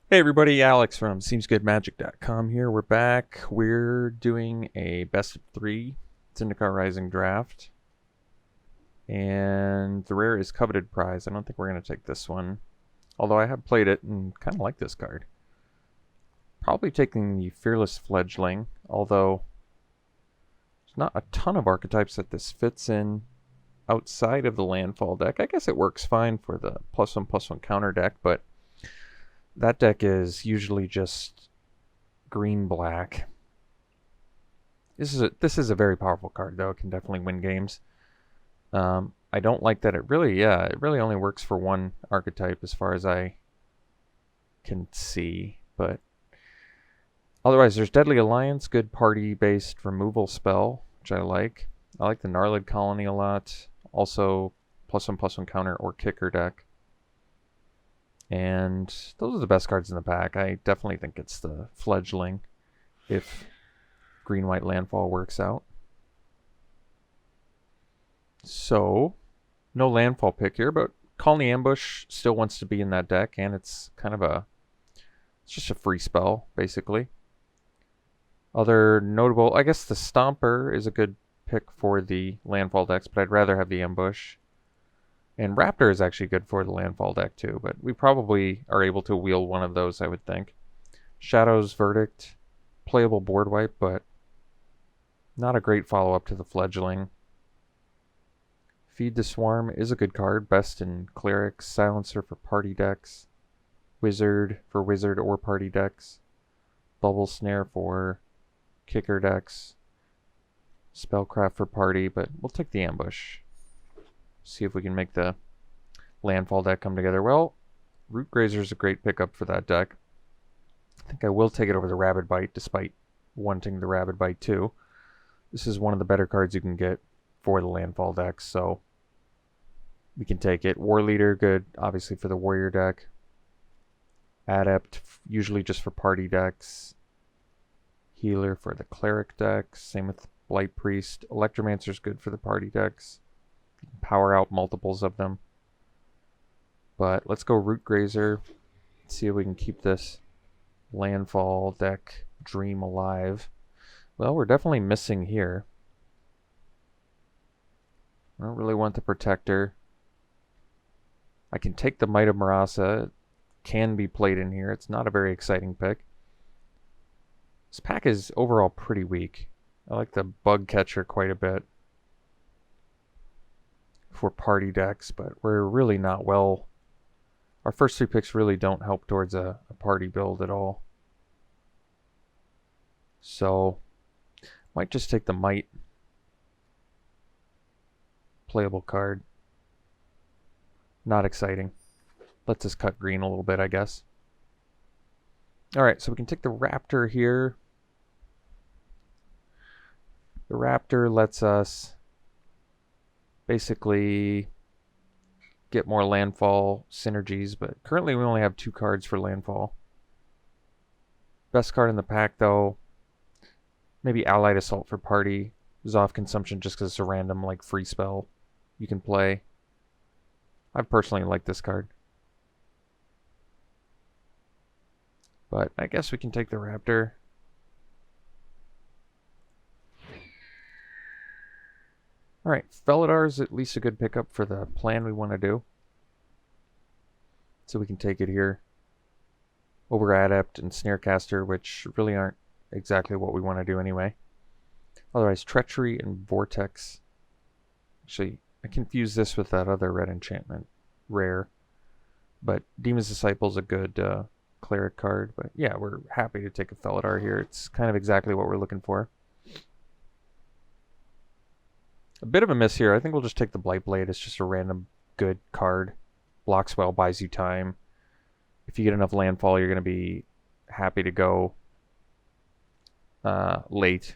Hey everybody, Alex from SeemsGoodMagic.com here. We're back. We're doing a best of three Zendikar Rising draft. And the rare is Coveted Prize. I don't think we're going to take this one. Although I have played it and kind of like this card. Probably taking the Fearless Fledgling. Although there's not a ton of archetypes that this fits in outside of the landfall deck. I guess it works fine for the +1/+1 counter deck, but that deck is usually just green-black. This is a very powerful card, though. It can definitely win games. I don't like that it really only works for one archetype as far as I can see. But otherwise, there's Deadly Alliance, good party-based removal spell, which I like. I like the Gnarlid Colony a lot. Also, +1/+1 counter or kicker deck. And those are the best cards in the pack. I definitely think it's the Fledgling if green-white landfall works out. So, no landfall pick here, but Colony Ambush still wants to be in that deck, and it's it's just a free spell, basically. Other notable, I guess the Stomper is a good pick for the landfall decks, but I'd rather have the Ambush. And Raptor is actually good for the landfall deck too, but we probably are able to wield one of those, I would think. Shadow's Verdict, playable board wipe, but not a great follow-up to the Fledgling. Feed the Swarm is a good card, best in Clerics, Silencer for party decks, Wizard for wizard or party decks, Bubble Snare for kicker decks, Spellcraft for party, but we'll take the Ambush. See if we can make the landfall deck come together. Well, Root Grazer is a great pickup for that deck. I think I will take it over the Rabid Bite, despite wanting the Rabid Bite too. This is one of the better cards you can get for the landfall deck, so we can take it. War Leader, good, obviously for the warrior deck. Adept, usually just for party decks. Healer for the cleric decks. Same with Blight Priest. Electromancer is good for the party decks. Power out multiples of them. But let's go Root Grazer. See if we can keep this landfall deck dream alive. Well, we're definitely missing here. I don't really want the Protector. I can take the Might of Marasa. It can be played in here. It's not a very exciting pick. This pack is overall pretty weak. I like the Bug Catcher quite a bit for party decks, but we're really not well. Our first three picks really don't help towards a party build at all. So, might just take the Might. Playable card. Not exciting. Lets us cut green a little bit, I guess. Alright, so we can take the Raptor here. The Raptor lets us basically get more landfall synergies, but currently we only have 2 cards for landfall. Best card in the pack, though, maybe Allied Assault for party. Zoff Consumption just because it's a random like free spell you can play. I personally like this card. But I guess we can take the Raptor. Alright, Felidar is at least a good pickup for the plan we want to do. So we can take it here. Over Adept and Snarecaster, which really aren't exactly what we want to do anyway. Otherwise, Treachery and Vortex. Actually, I confuse this with that other red enchantment. Rare. But Demon's Disciple is a good cleric card. But yeah, we're happy to take a Felidar here. It's kind of exactly what we're looking for. A bit of a miss here. I think we'll just take the Blightblade. It's just a random good card. Blocks well, buys you time. If you get enough landfall, you're going to be happy to go late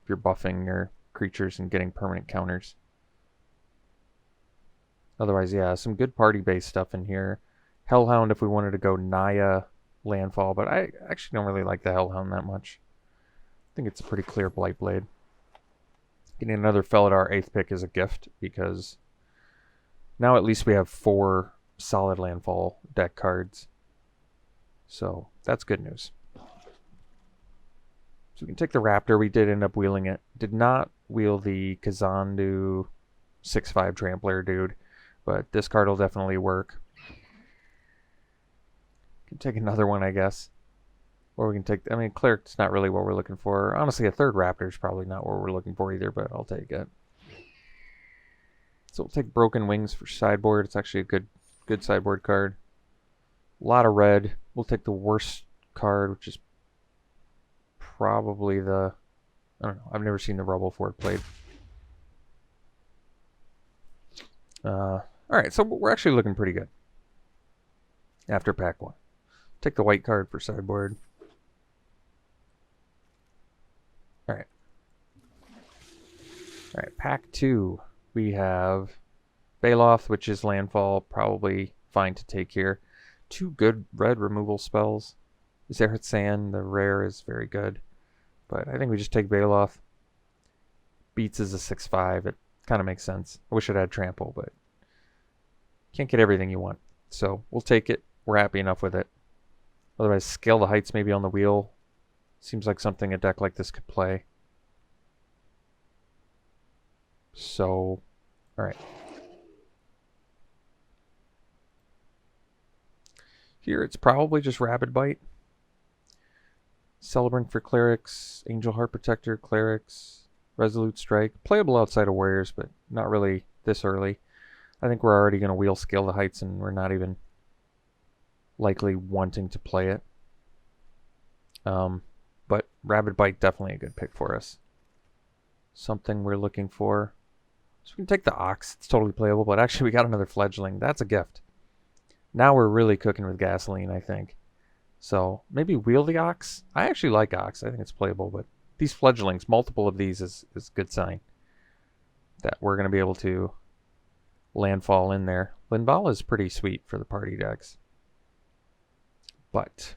if you're buffing your creatures and getting permanent counters. Otherwise, yeah, some good party-based stuff in here. Hellhound if we wanted to go Naya landfall, but I actually don't really like the Hellhound that much. I think it's a pretty clear Blightblade. Getting another Felidar 8th pick is a gift because now at least we have 4 solid landfall deck cards. So that's good news. So we can take the Raptor. We did end up wheeling it. Did not wheel the Kazandu 6/5 Trampler dude, but this card will definitely work. Can take another one, I guess. Or we can take, I mean, Cleric's not really what we're looking for. Honestly, a third Raptor is probably not what we're looking for either, but I'll take it. So we'll take Broken Wings for sideboard. It's actually a good sideboard card. A lot of red. We'll take the worst card, which is probably the, I don't know, I've never seen the Rubble Fort played. Alright, so we're actually looking pretty good after pack 1. Take the white card for sideboard. Alright. Alright, pack 2. We have Baloth, which is landfall, probably fine to take here. 2 good red removal spells. Zereth Sand, the rare, is very good. But I think we just take Baloth. Beats is a 6/5. It kind of makes sense. I wish it had trample, but can't get everything you want. So we'll take it. We're happy enough with it. Otherwise, Scale the Heights maybe on the wheel. Seems like something a deck like this could play. So, alright. Here it's probably just Rapid Bite. Celebrant for Clerics, Angel Heart Protector, Clerics, Resolute Strike. Playable outside of Warriors, but not really this early. I think we're already going to wheel Scale the Heights, and we're not even likely wanting to play it. But Rapid Bite, definitely a good pick for us. Something we're looking for. So we can take the Ox. It's totally playable, but actually we got another Fledgling. That's a gift. Now we're really cooking with gasoline, I think. So maybe wheel the Ox. I actually like Ox. I think it's playable, but these Fledglings, multiple of these is a good sign that we're going to be able to landfall in there. Linvala is pretty sweet for the party decks. But,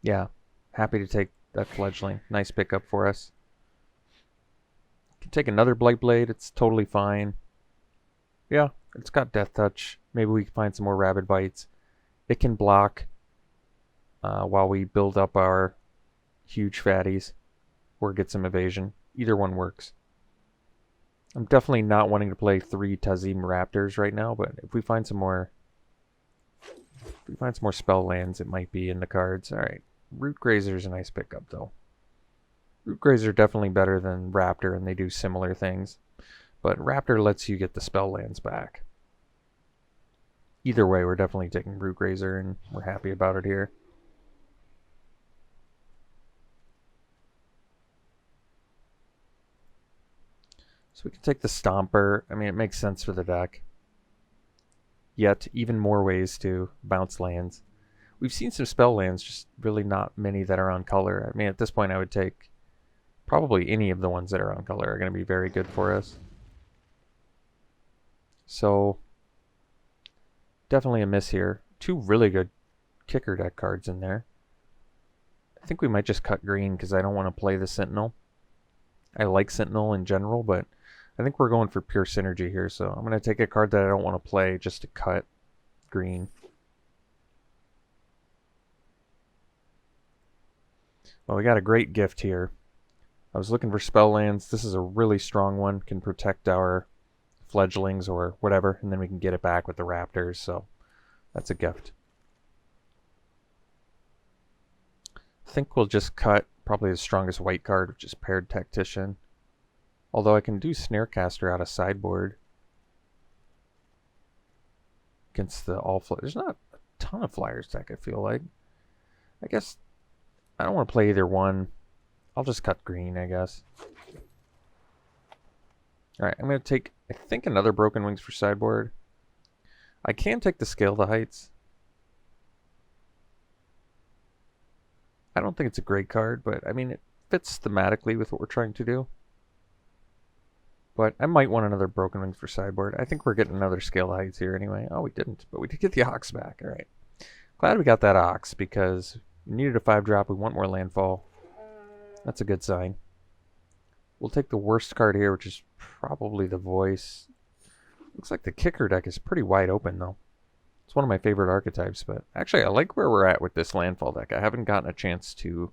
yeah, happy to take that Fledgling. Nice pickup for us. Can take another Blightblade. It's totally fine. Yeah, it's got Death Touch. Maybe we can find some more Rapid Bites. It can block while we build up our huge fatties, or get some evasion. Either one works. I'm definitely not wanting to play 3 Tazim Raptors right now, but if we find some more spell lands, it might be in the cards. Alright. Root Grazer is a nice pickup, though. Root Grazer definitely better than Raptor, and they do similar things. But Raptor lets you get the spell lands back. Either way, we're definitely taking Root Grazer, and we're happy about it here. So we can take the Stomper. I mean, it makes sense for the deck. Yet, even more ways to bounce lands. We've seen some spell lands, just really not many that are on color. I mean, at this point, I would take probably any of the ones that are on color are going to be very good for us. So, definitely a miss here. 2 really good kicker deck cards in there. I think we might just cut green because I don't want to play the Sentinel. I like Sentinel in general, but I think we're going for pure synergy here, so I'm going to take a card that I don't want to play just to cut green. Well, we got a great gift here. I was looking for spell lands. This is a really strong one. Can protect our Fledglings or whatever, and then we can get it back with the Raptors, so that's a gift. I think we'll just cut probably the strongest white card, which is Paired Tactician. Although I can do Snarecaster out of sideboard against the all flyers. There's not a ton of flyers deck, I feel like. I guess I don't want to play either one. I'll just cut green, I guess. Alright, I'm going to take, I think, another Broken Wings for sideboard. I can take the Scale the Heights. I don't think it's a great card, but I mean, it fits thematically with what we're trying to do. But I might want another Broken Wings for sideboard. I think we're getting another Scale the Heights here anyway. Oh, we didn't, but we did get the Ox back. Alright. Glad we got that Ox, because we needed a 5-drop. We want more landfall. That's a good sign. We'll take the worst card here, which is probably the Voice. Looks like the kicker deck is pretty wide open, though. It's one of my favorite archetypes, but actually I like where we're at with this landfall deck. I haven't gotten a chance to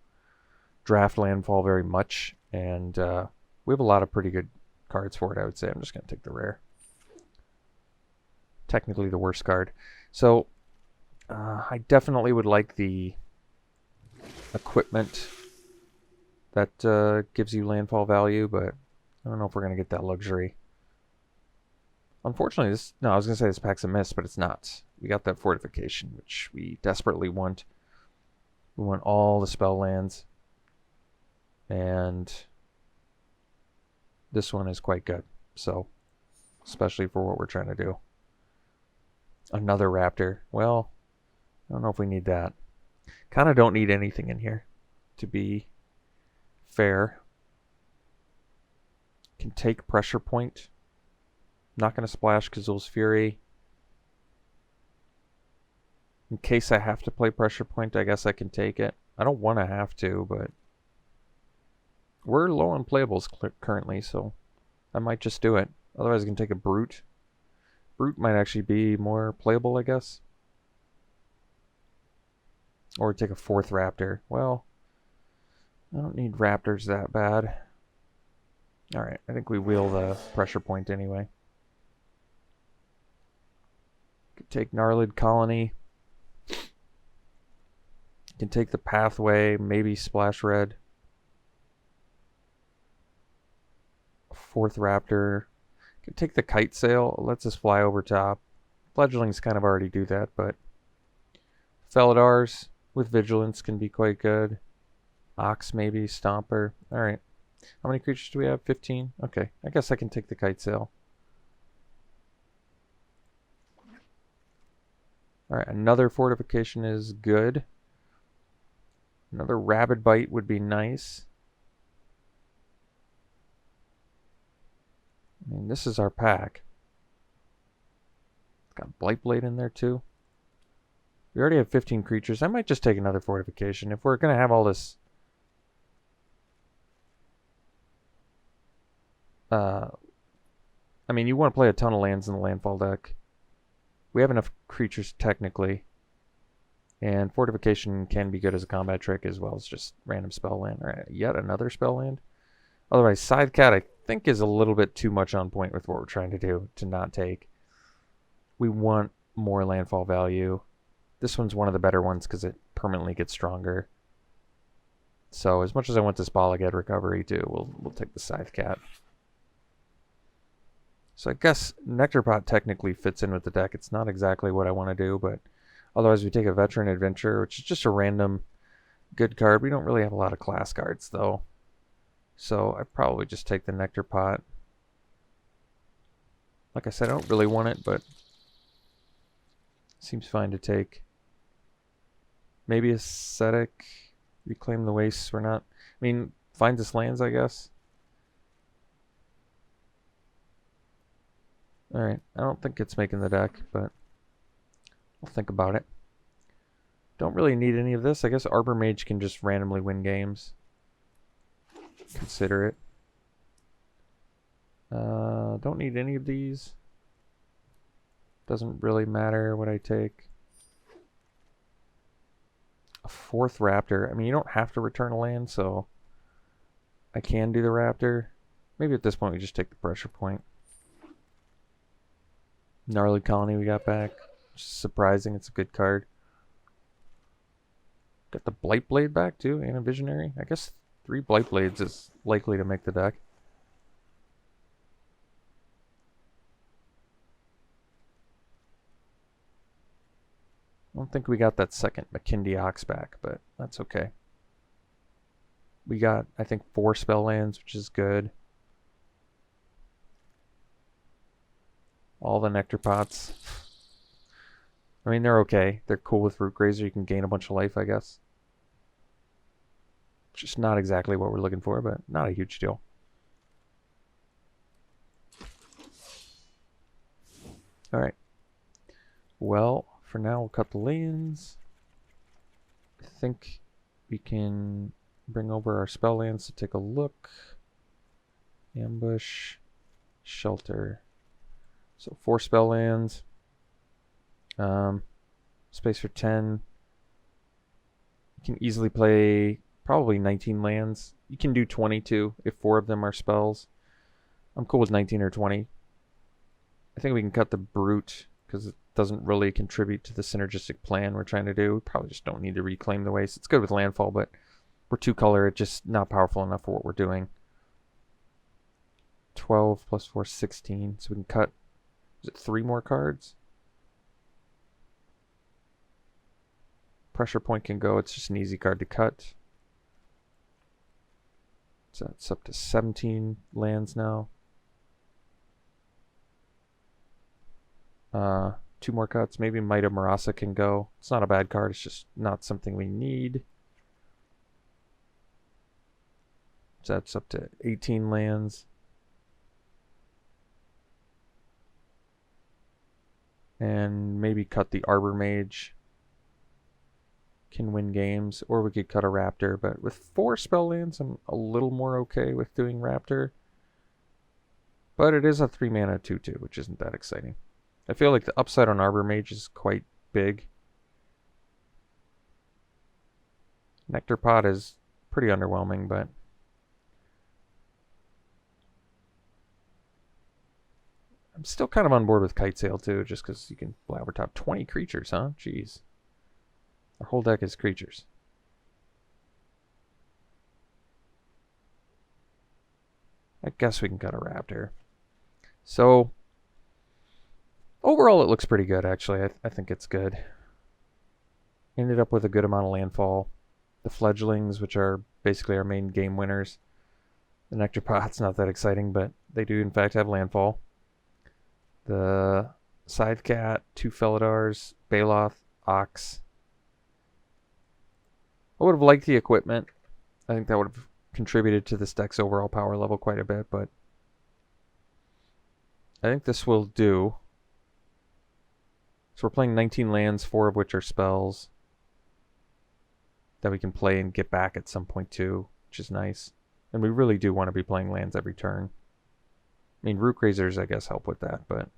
draft landfall very much, and we have a lot of pretty good cards for it, I would say. I'm just going to take the rare. Technically the worst card. So I definitely would like the equipment that gives you landfall value, but I don't know if we're going to get that luxury. Unfortunately, I was going to say this pack's a miss, but it's not. We got that fortification, which we desperately want. We want all the spell lands, and this one is quite good, so especially for what we're trying to do. Another raptor. Well, I don't know if we need that. Kind of don't need anything in here, to be fair. Can take pressure point. Not going to splash Kazul's Fury. In case I have to play pressure point, I guess I can take it. I don't want to have to, but we're low on playables currently, so I might just do it. Otherwise I can take a Brute. Brute might actually be more playable, I guess. Or take a 4th Raptor. Well, I don't need Raptors that bad. Alright, I think we wheel the pressure point anyway. Could take Gnarlid Colony. Can take the Pathway, maybe Splash Red. 4th Raptor. Could take the Kite Sail, lets us fly over top. Fledglings kind of already do that, but Felidars with Vigilance can be quite good. Ox maybe, Stomper. Alright. How many creatures do we have? 15? Okay, I guess I can take the Kite Sail. Alright, another fortification is good. Another Rabid Bite would be nice. I mean, this is our pack. It's got Blightblade in there too. We already have 15 creatures. I might just take another fortification. If we're going to have all this... I mean, you want to play a ton of lands in the landfall deck. We have enough creatures technically. And fortification can be good as a combat trick as well as just random spell land. Alright, yet another spell land. Otherwise, Scythe Cat I think is a little bit too much on point with what we're trying to do to not take. We want more landfall value. This one's one of the better ones because it permanently gets stronger. So as much as I want this Balagad recovery too, we'll take the Scythe Cat. So I guess Nectarpot technically fits in with the deck. It's not exactly what I want to do, but otherwise we take a Veteran Adventure, which is just a random good card. We don't really have a lot of class cards though. So I probably just take the Nectarpot. Like I said, I don't really want it, but seems fine to take. Maybe Ascetic, Reclaim the Wastes. We're not... I mean, find us lands, I guess. Alright, I don't think it's making the deck, but I'll think about it. Don't really need any of this. I guess Arbor Mage can just randomly win games. Consider it. Don't need any of these. Doesn't really matter what I take. A 4th Raptor. I mean, you don't have to return a land, so I can do the Raptor. Maybe at this point we just take the pressure point. Gnarly Colony we got back. Which is surprising. It's a good card. Got the Blightblade back too, and a Visionary. I guess 3 Blightblades is likely to make the deck. I don't think we got that second McKindy Ox back, but that's okay. We got, I think, 4 spell lands, which is good. All the Nectar Pots. I mean, they're okay. They're cool with Root Grazer. You can gain a bunch of life, I guess. Just not exactly what we're looking for, but not a huge deal. Alright. Well, for now, we'll cut the lands. I think we can bring over our spell lands to take a look. Ambush. Shelter. So 4 spell lands. Space for 10. You can easily play probably 19 lands. You can do 22 if 4 of them are spells. I'm cool with 19 or 20. I think we can cut the Brute because it doesn't really contribute to the synergistic plan we're trying to do. We probably just don't need to reclaim the waste. It's good with landfall, but we're 2-color. It's just not powerful enough for what we're doing. 12 plus 4, 16. So we can cut, is it 3 more cards? Pressure Point can go. It's just an easy card to cut. So that's up to 17 lands now. 2 more cuts. Maybe Might of Marasa can go. It's not a bad card. It's just not something we need. So that's up to 18 lands. And maybe cut the Arbor Mage. Can win games. Or we could cut a Raptor. But with 4 spell lands, I'm a little more okay with doing Raptor. But it is a 3-mana 2-2, which isn't that exciting. I feel like the upside on Arbor Mage is quite big. Nectar Pot is pretty underwhelming, but I'm still kind of on board with Kite Sail too, just because you can Blabber Top 20 creatures, huh? Jeez. Our whole deck is creatures. I guess we can cut a Raptor. So overall, it looks pretty good, actually. I think it's good. Ended up with a good amount of landfall. The Fledglings, which are basically our main game winners. The Nectar Pot's not that exciting, but they do, in fact, have landfall. The Scythe Cat, 2 Felidars, Baloth, Ox. I would have liked the equipment. I think that would have contributed to this deck's overall power level quite a bit, but I think this will do. So we're playing 19 lands, 4 of which are spells that we can play and get back at some point too, which is nice. And we really do want to be playing lands every turn. I mean, Root Grazers, I guess, help with that, but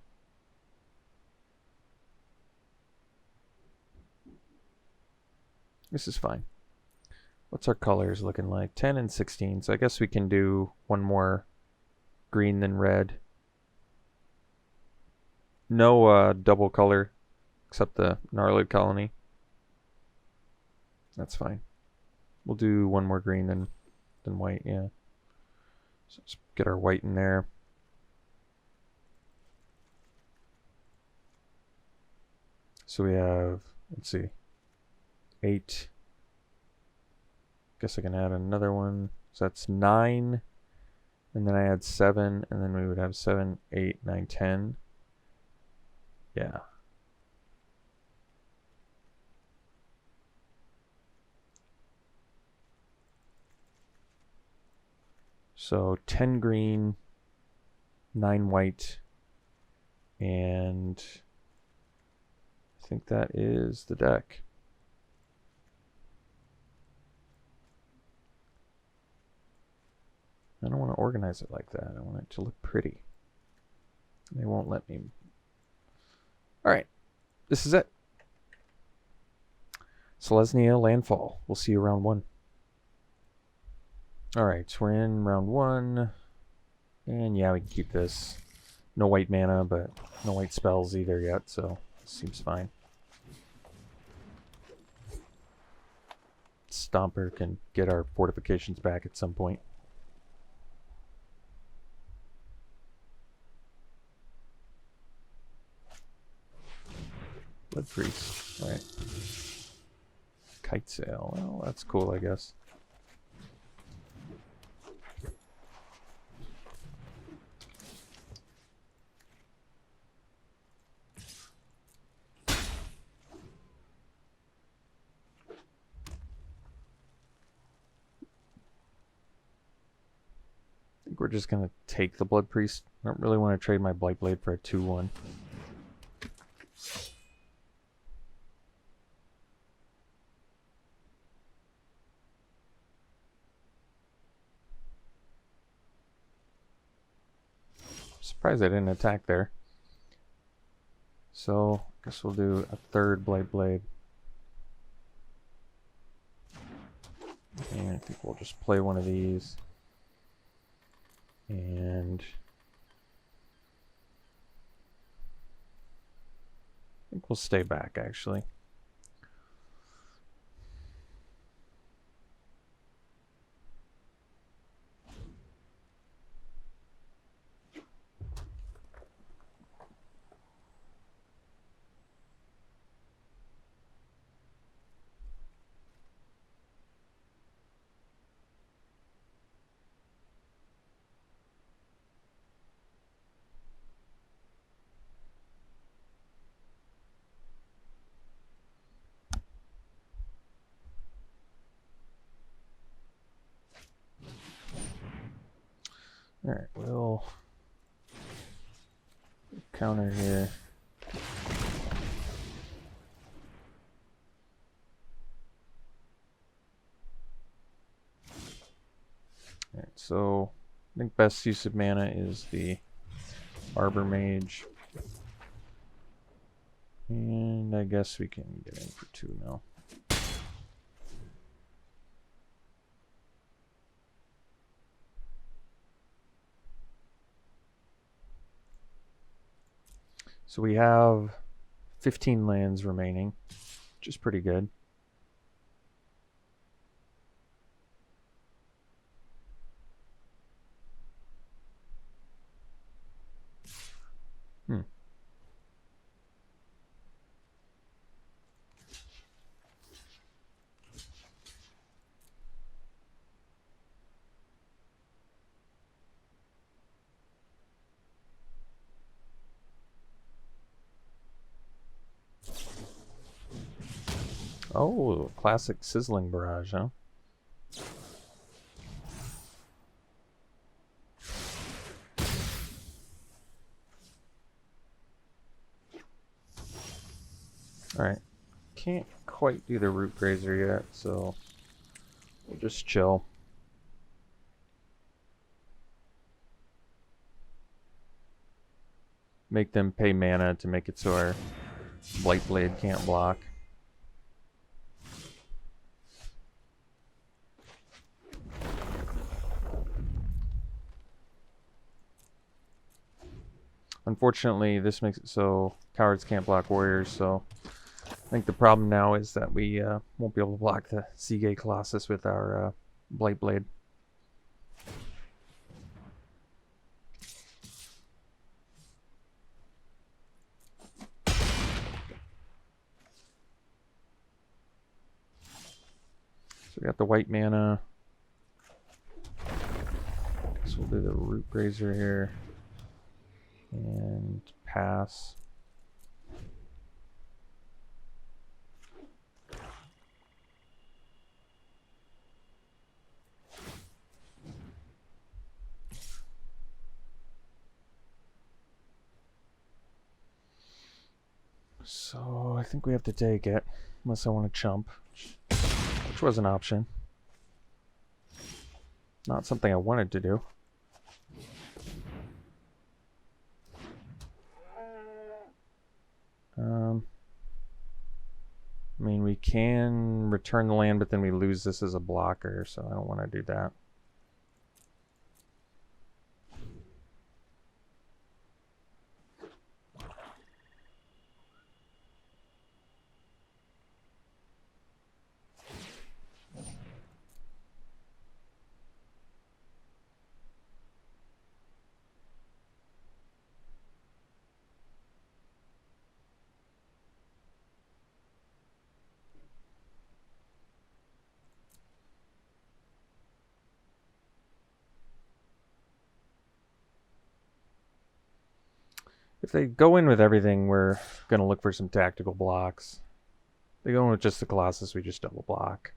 this is fine. What's our colors looking like? 10 and 16, so I guess we can do one more green than red. No double color, except the Gnarlid Colony. That's fine. We'll do one more green than white, yeah. So let's get our white in there. So we have, let's see, 8. Guess I can add another one. So that's 9. And then I add 7, and then we would have 7, 8, 9, 10. Yeah. So 10 green, 9 white, and I think that is the deck. I don't want to organize it like that. I want it to look pretty. They won't let me. Alright, this is it. Selesnya Landfall. We'll see you round 1. Alright, so we're in round 1. And yeah, we can keep this. No white mana, but no white spells either yet, so it seems fine. Stomper can get our fortifications back at some point. Blood Priest, alright. Kite Sail, well, that's cool, I guess. I think we're just gonna take the Blood Priest. I don't really want to trade my Blightblade for a 2-1. Surprised I didn't attack there. So, I guess we'll do a 3rd Blightblade. And I think we'll just play one of these. And I think we'll stay back, actually. Alright, we'll counter here. Alright, so I think best use of mana is the Arbor Mage. And I guess we can get in for 2 now. So we have 15 lands remaining, which is pretty good. Oh, classic Sizzling Barrage, huh? Alright. Can't quite do the Root Grazer yet, so we'll just chill. Make them pay mana to make it so our Blightblade can't block. Unfortunately, this makes it so cowards can't block warriors, so I think the problem now is that we won't be able to block the Seagate Colossus with our Blightblade. So we got the white mana. So we'll do the Root Grazer here. And pass. So I think we have to take it, unless I want to chump, which was an option. Not something I wanted to do. I mean, we can return the land, but then we lose this as a blocker, so I don't want to do that. If they go in with everything, we're going to look for some tactical blocks. If they go in with just the Colossus, we just double block.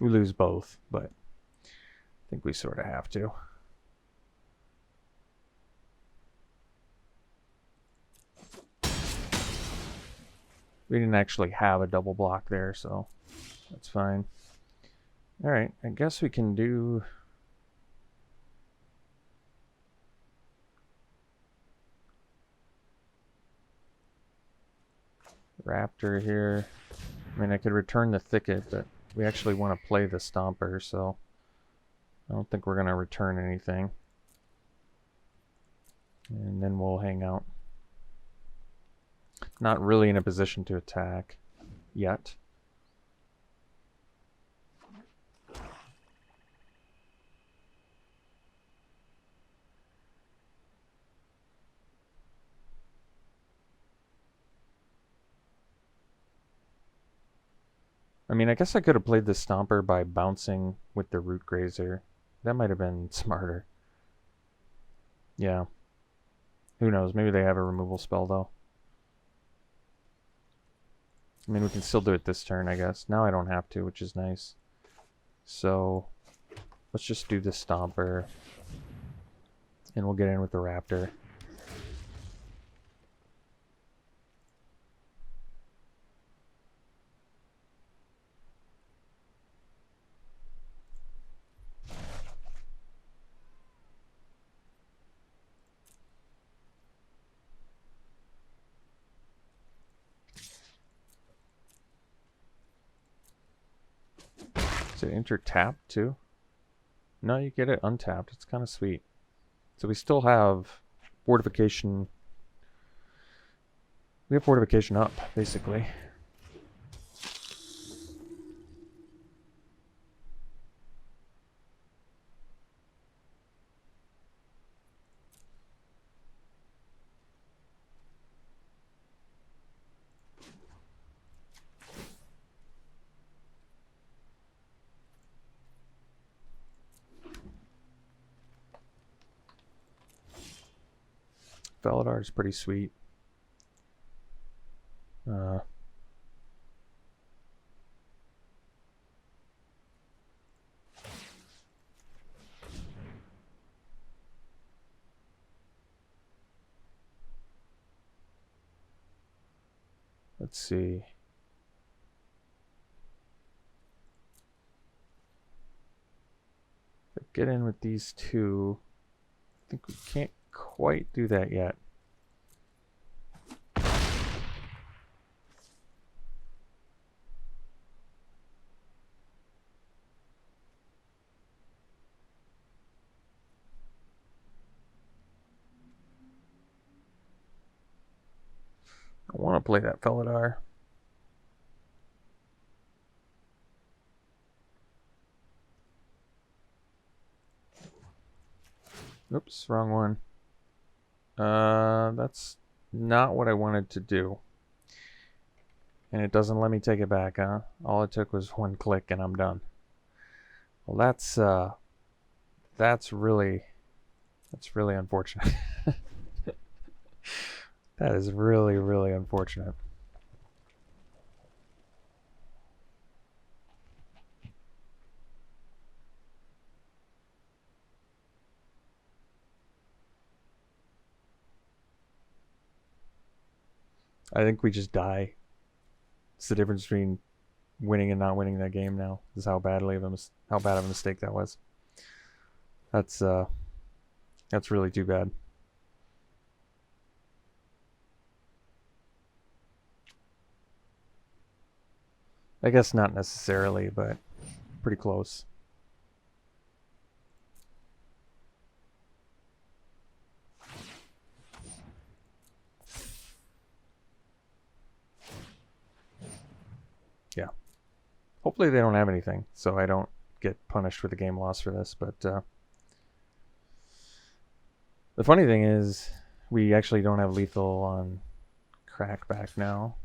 We lose both, but I think we sort of have to. We didn't actually have a double block there, so that's fine. Alright, I guess we can do Raptor here. I mean, I could return the Thicket, but we actually want to play the Stomper, so I don't think we're going to return anything. And then we'll hang out. Not really in a position to attack yet. I mean, I guess I could have played the Stomper by bouncing with the Root Grazer. That might have been smarter. Yeah. Who knows? Maybe they have a removal spell, though. I mean, we can still do it this turn, I guess. Now I don't have to, which is nice. So, let's just do the Stomper. And we'll get in with the Raptor. Is it enter tap too? No, you get it untapped. It's kind of sweet. So we still have fortification. We have fortification up, basically. Felidar is pretty sweet. Let's see. If I get in with these two, I think we can't quite do that yet. I want to play that Felidar. Oops, wrong one. That's not what I wanted to do. And it doesn't let me take it back, huh? All it took was one click and I'm done. Well, that's really unfortunate. That is really, really unfortunate. I think we just die. It's the difference between winning and not winning that game now. This is how bad of a mistake that was. That's really too bad. I guess not necessarily, but pretty close. Yeah. Hopefully they don't have anything, so I don't get punished with a game loss for this, but the funny thing is we actually don't have lethal on Crackback now,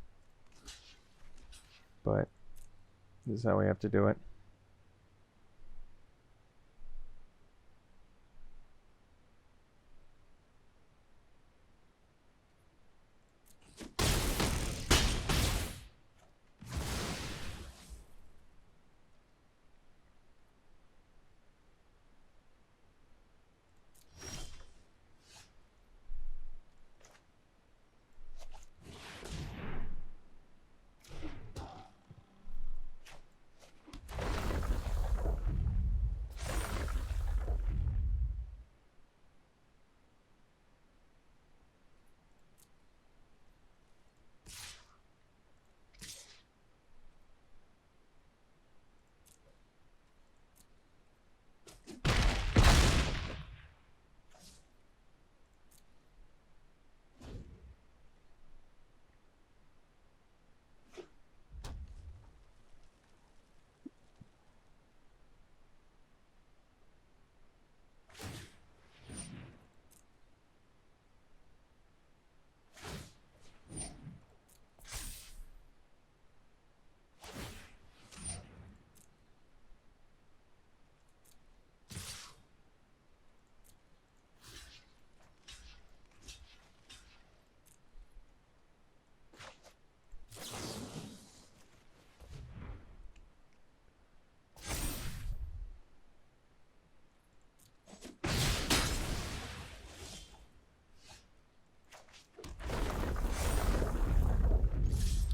but this is how we have to do it.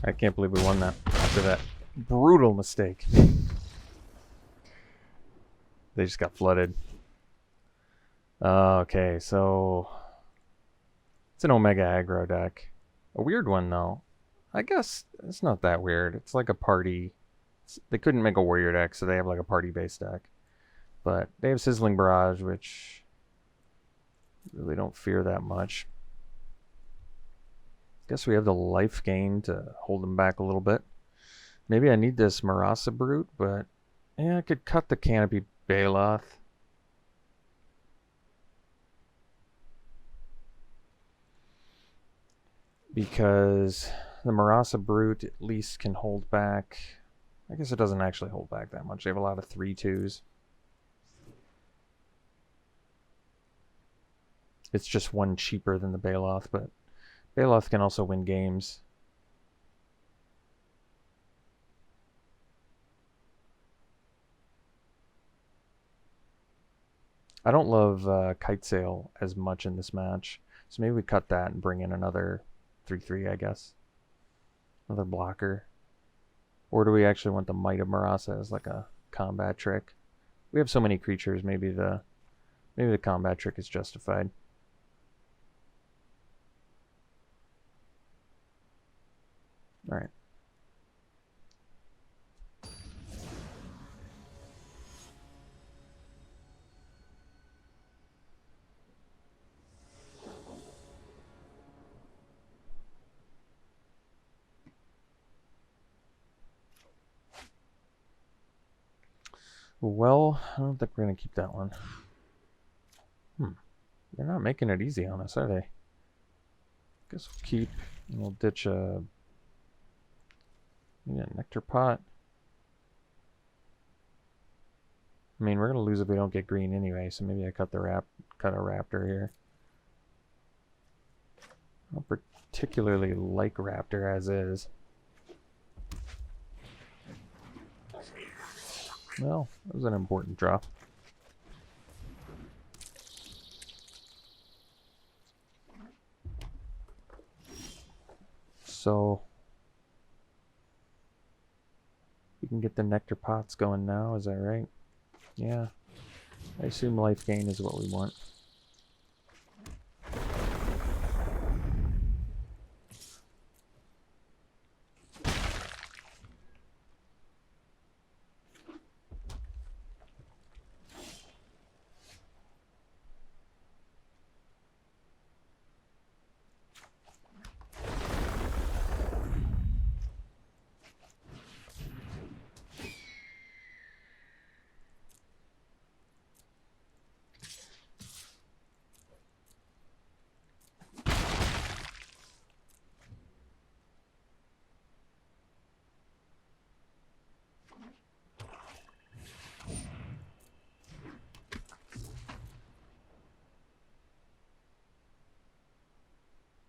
I can't believe we won that after that brutal mistake. They just got flooded. Okay, so it's an Omega aggro deck. A weird one, though. I guess it's not that weird. It's like a party. They couldn't make a warrior deck, so they have like a party-based deck. But they have Sizzling Barrage, which really don't fear that much. Guess we have the life gain to hold them back a little bit. Maybe I need this Marasa Brute, but yeah, I could cut the Canopy Baloth. Because the Marasa Brute at least can hold back. I guess it doesn't actually hold back that much. They have a lot of 3/2s. It's just one cheaper than the Baloth, but Baloth can also win games. I don't love Kite Sail as much in this match, so maybe we cut that and bring in another 3/3, I guess. Another blocker. Or do we actually want the Might of Marasa as like a combat trick? We have so many creatures, maybe the combat trick is justified. All right. Well, I don't think we're going to keep that one. They're not making it easy on us, are they? Guess we'll keep, and we'll ditch a Nectar Pot. I mean, we're going to lose if we don't get green anyway, so maybe I cut a Raptor here. I don't particularly like Raptor as is. Well, that was an important draw. So we can get the Nectar Pots going now, is that right? Yeah. I assume life gain is what we want.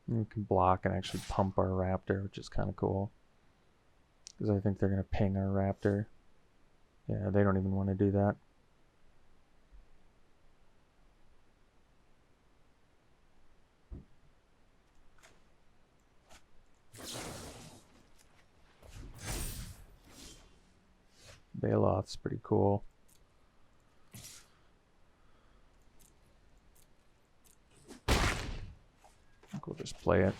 We can block and actually pump our Raptor, which is kind of cool. Because I think they're going to ping our Raptor. Yeah, they don't even want to do that. Baloth's pretty cool. I think we'll just play it.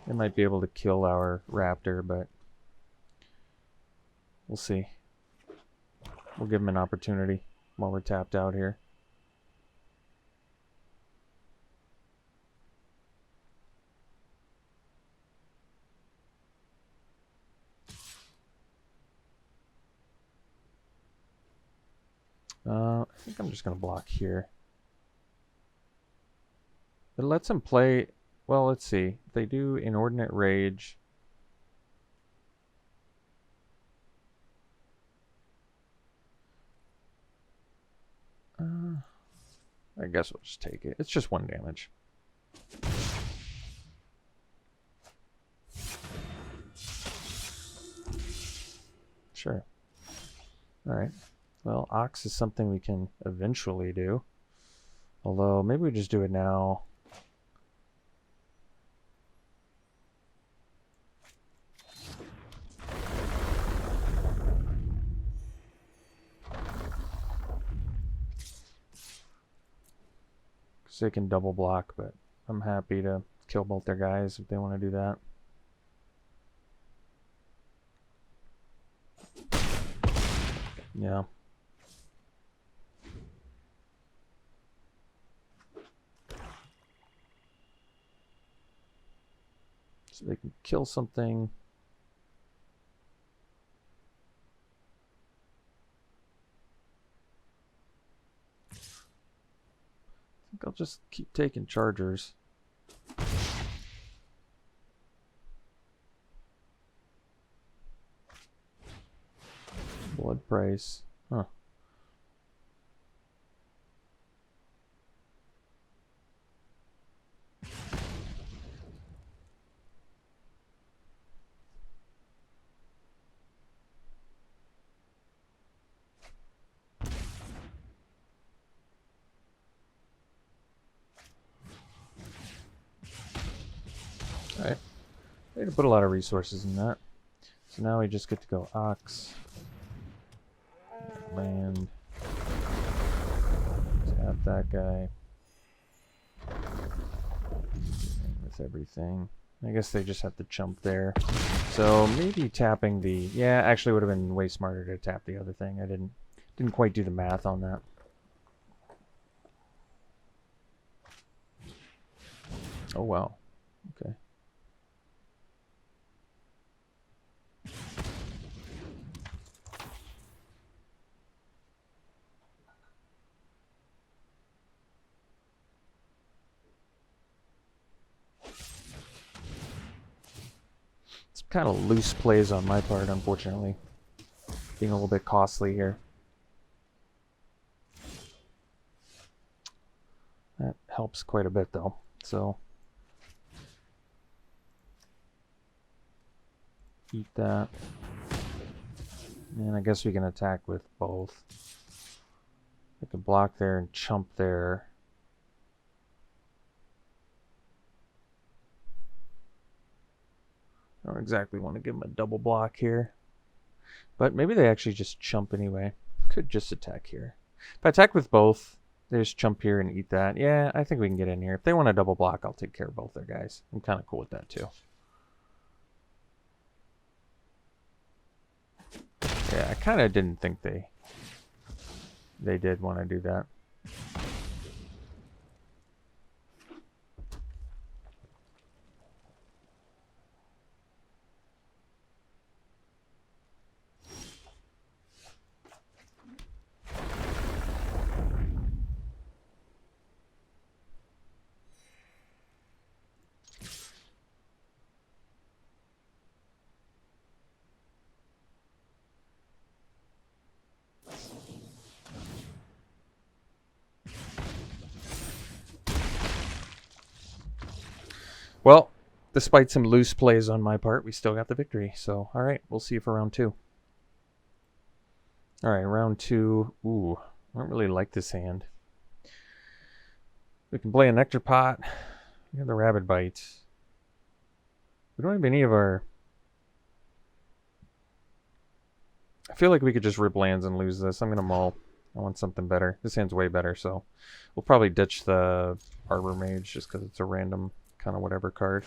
They might be able to kill our Raptor, but we'll see. We'll give them an opportunity while we're tapped out here. I think I'm just going to block here. It lets him play... Well, let's see. If they do Inordinate Rage... I guess we'll just take it. It's just 1 damage. Sure. Alright. Well, Ox is something we can eventually do. Although, maybe we just do it now. Because they can double block, but I'm happy to kill both their guys if they want to do that. Yeah. So they can kill something. I think I'll just keep taking chargers. Blood price. Huh. Alright. I had to put a lot of resources in that. So now we just get to go Ox. Land. Tap that guy. And with everything. I guess they just have to chump there. So maybe tapping the... Yeah, actually would have been way smarter to tap the other thing. I didn't quite do the math on that. Oh wow. Okay. It's kind of loose plays on my part, unfortunately. Being a little bit costly here. That helps quite a bit though. So eat that. And I guess we can attack with both. I can block there and chump there. I don't exactly want to give them a double block here. But maybe they actually just chump anyway. Could just attack here. If I attack with both, they just chump here and eat that. Yeah, I think we can get in here. If they want a double block, I'll take care of both their guys. I'm kind of cool with that too. Yeah, I kind of didn't think they did want to do that. Well, despite some loose plays on my part, we still got the victory. So, all right, we'll see you for round 2. All right, round 2. Ooh, I don't really like this hand. We can play a Nectar Pot. We have the Rabid Bite. We don't have any of our... I feel like we could just rip lands and lose this. I'm going to mull. I want something better. This hand's way better, so we'll probably ditch the Arbor Mage just because it's a random kind of whatever card.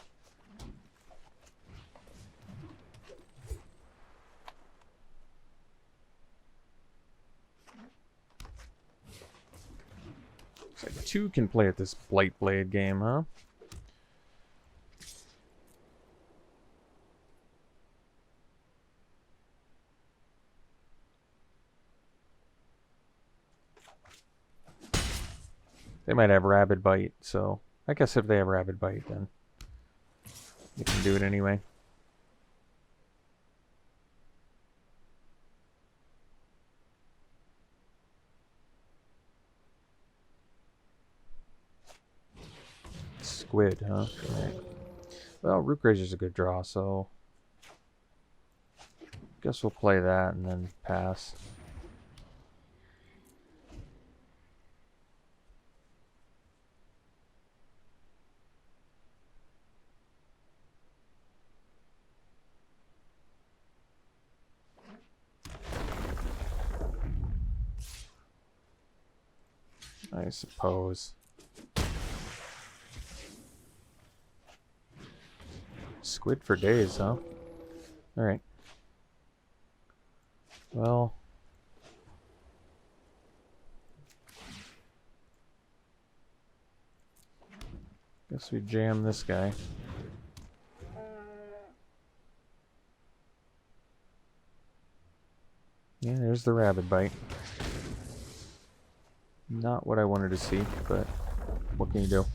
Looks like 2 can play at this Blight Blade game, huh? They might have Rabid Bite, so I guess if they have Rabid Bite, then they can do it anyway. Squid, huh? Right. Well, Root Grazer's a good draw, so guess we'll play that and then pass. I suppose. Squid for days, huh? Alright. Well... guess we jam this guy. Yeah, there's the rabbit bite. Not what I wanted to see, but what can you do?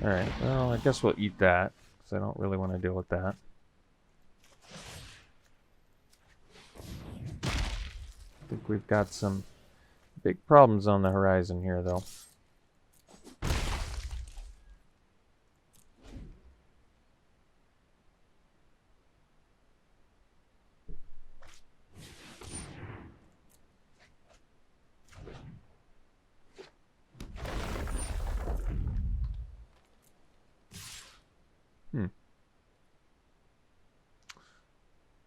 Alright, well, I guess we'll eat that, because I don't really want to deal with that. I think we've got some big problems on the horizon here, though.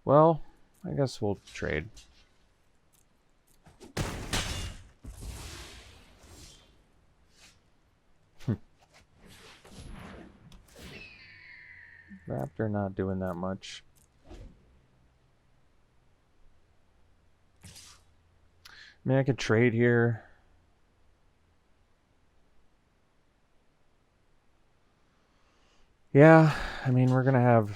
Well, I guess we'll trade. Raptor not doing that much. I mean, I could trade here. Yeah, I mean, we're going to have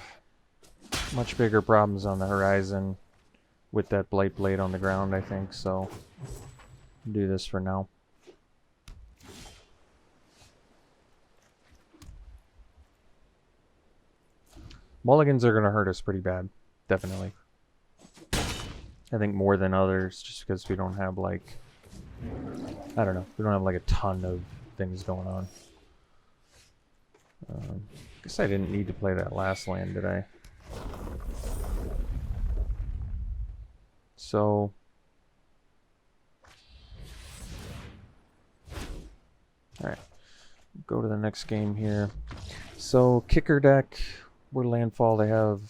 much bigger problems on the horizon with that Blight Blade on the ground, I think, so I'll do this for now. Mulligans are going to hurt us pretty bad, definitely. I think more than others, just because we don't have, like, I don't know, we don't have, like, a ton of things going on. Guess I didn't need to play that last land, did I? So... alright, go to the next game here. So, kicker deck, we're landfall, they have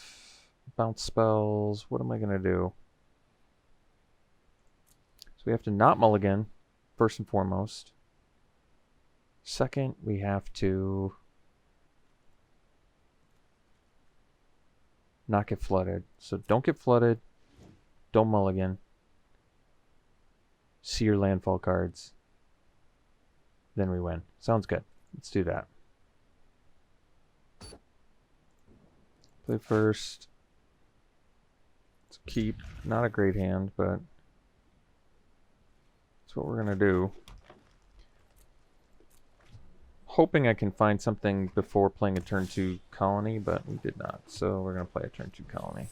bounce spells. What am I going to do? So we have to not mulligan, first and foremost. Second, we have to not get flooded. So don't get flooded, don't mulligan. See your landfall cards. Then we win. Sounds good. Let's do that. Play first. Let's keep. Not a great hand, but that's what we're going to do. Hoping I can find something before playing a turn 2 colony, but we did not. So we're going to play a turn 2 colony.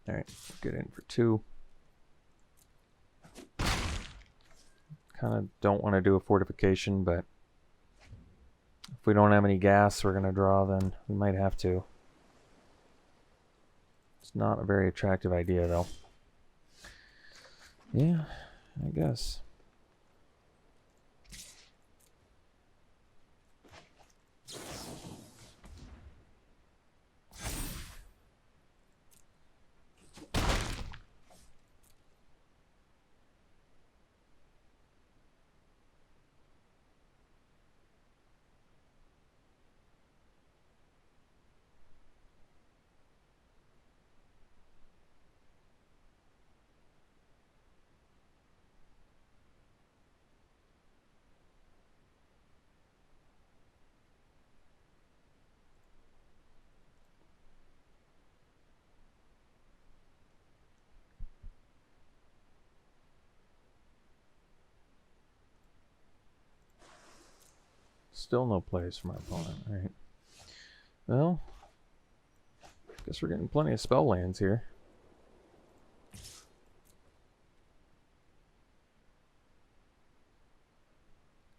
Alright, get in for 2. Kind of don't want to do a fortification, but if we don't have any gas we're going to draw, then we might have to. It's not a very attractive idea, though. Yeah, I guess. Still no plays for my opponent. Alright. Well, guess we're getting plenty of spell lands here.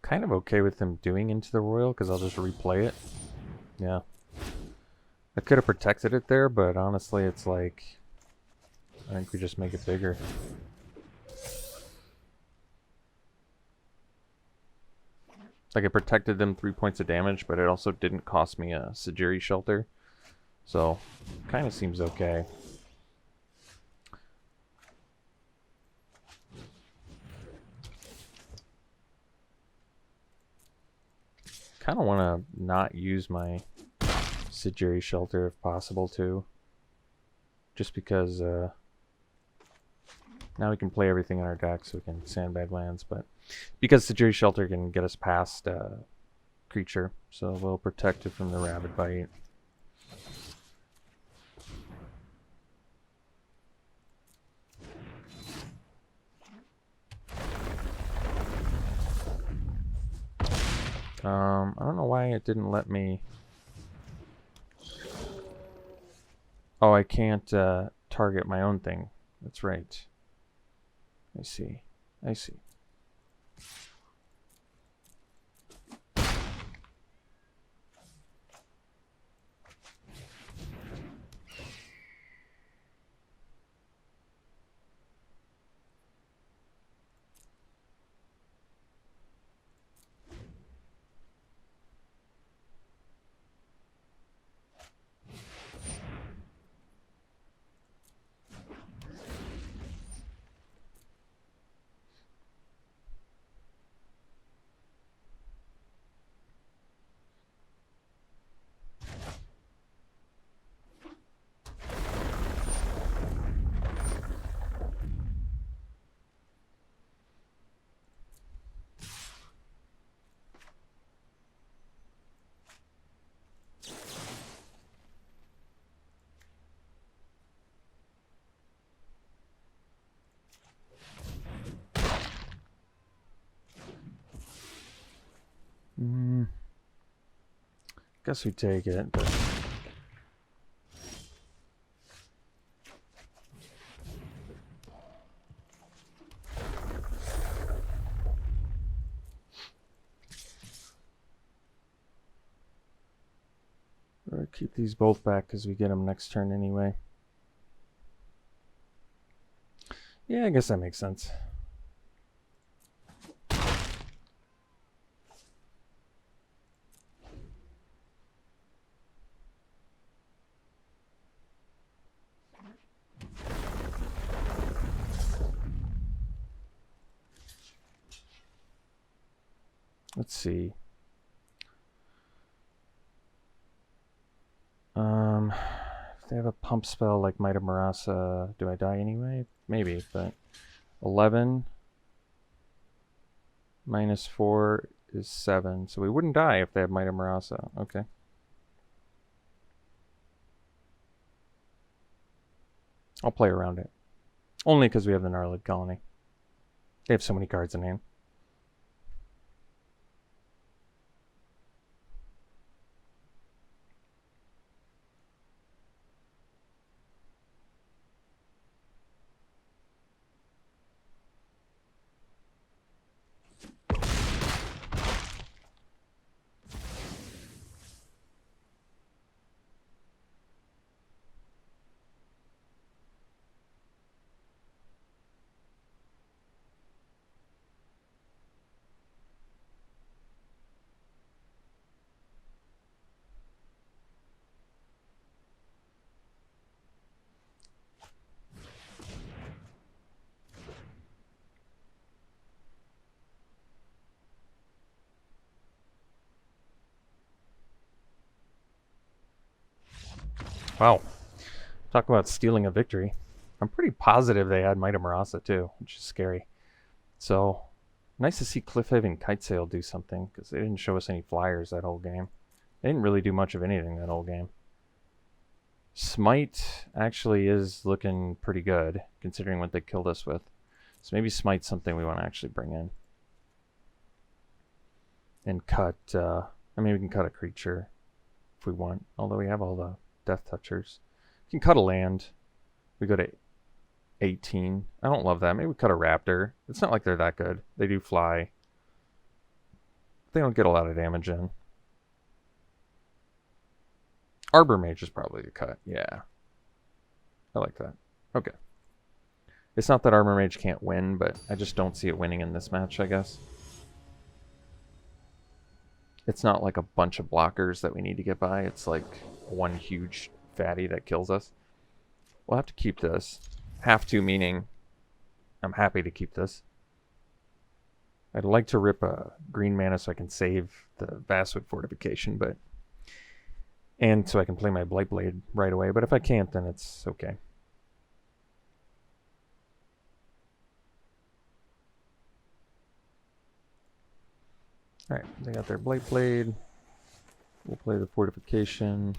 Kind of okay with them doing Into the Royal, because I'll just replay it. Yeah. I could have protected it there, but honestly, it's like... I think we just make it bigger. Like, it protected them 3 points of damage, but it also didn't cost me a Sajiri Shelter. So, kind of seems okay. Kind of want to not use my Sajiri Shelter if possible, too. Just because now we can play everything in our deck, so we can sandbag lands, but because Sajiri Shelter can get us past creature, so we'll protect it from the Rabid Bite. I don't know why it didn't let me... Oh, I can't target my own thing. That's right. I see. I see. Guess we take it, but... Or keep these both back because we get them next turn anyway. Yeah, I guess that makes sense. Let's see. If they have a pump spell like Might of Marasa, do I die anyway? Maybe, but 11 minus 4 is 7, so we wouldn't die if they have Might of Marasa. Okay. I'll play around it. Only because we have the Gnarlid Colony. They have so many cards in hand. Wow. Talk about stealing a victory. I'm pretty positive they had Might of Marasa too, which is scary. So, nice to see Cliffhaven Kitesail do something, because they didn't show us any flyers that whole game. They didn't really do much of anything that whole game. Smite actually is looking pretty good, considering what they killed us with. So maybe Smite's something we want to actually bring in. And cut, I mean, we can cut a creature if we want, although we have all the Death Touchers. We can cut a land. We go to 18. I don't love that. Maybe we cut a Raptor. It's not like they're that good. They do fly. They don't get a lot of damage in. Arbor Mage is probably the cut. Yeah. I like that. Okay. It's not that Arbor Mage can't win, but I just don't see it winning in this match, I guess. It's not like a bunch of blockers that we need to get by. It's like one huge fatty that kills us. We'll have to keep this. Have to, meaning I'm happy to keep this. I'd like to rip a green mana so I can save the Vastwood Fortification, but... And so I can play my Blightblade right away, but if I can't, then it's okay. Alright, they got their Blightblade. We'll play the Fortification.